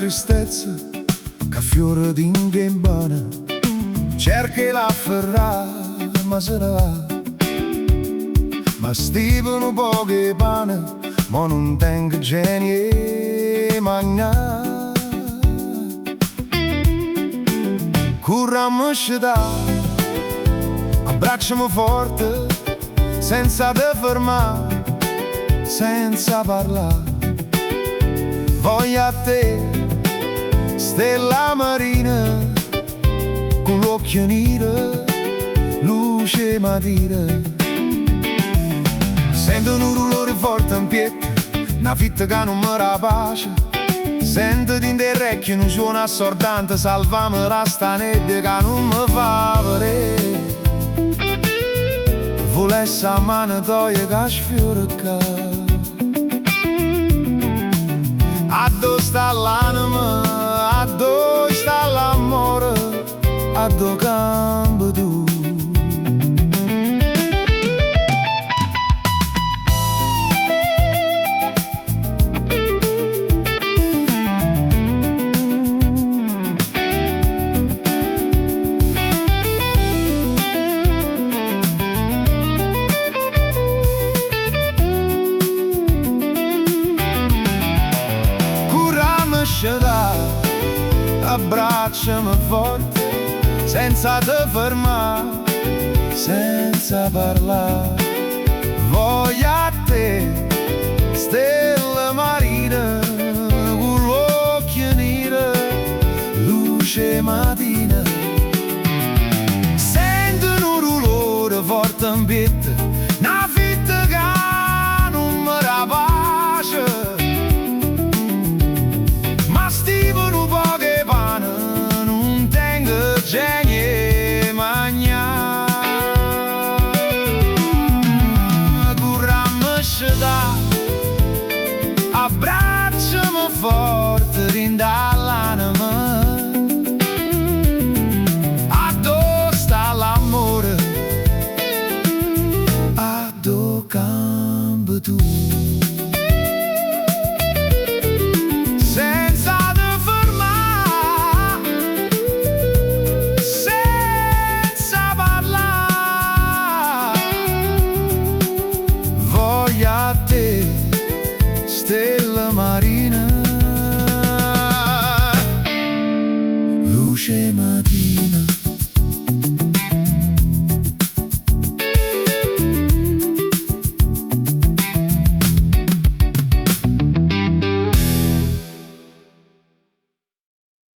tristezza che fiore di gambana, cerca l'afferrà ma se ne va. Ma stivono poche pane, ma non tengo genio magna. Currammo da, abbracciamo forte, senza te fermare, senza parlare. Voglio a te, stella marina, con l'occhio nero, luce mattina. Sento un rumore forte in piedi, una fitta che non mi rapace. Sento in te orecchie un suono assordante, salvami la stanetta che non mi fa vedere. Volessi a mano toglie che sfiora. A dove sta l'anima, a dove sta l'amore, a dove cambi tu. Abbracciami forte, senza te fermare, senza parlare. Voglio a te, stella marina, con l'occhio nero, luce mattina. Sento un rumore forte in piedi,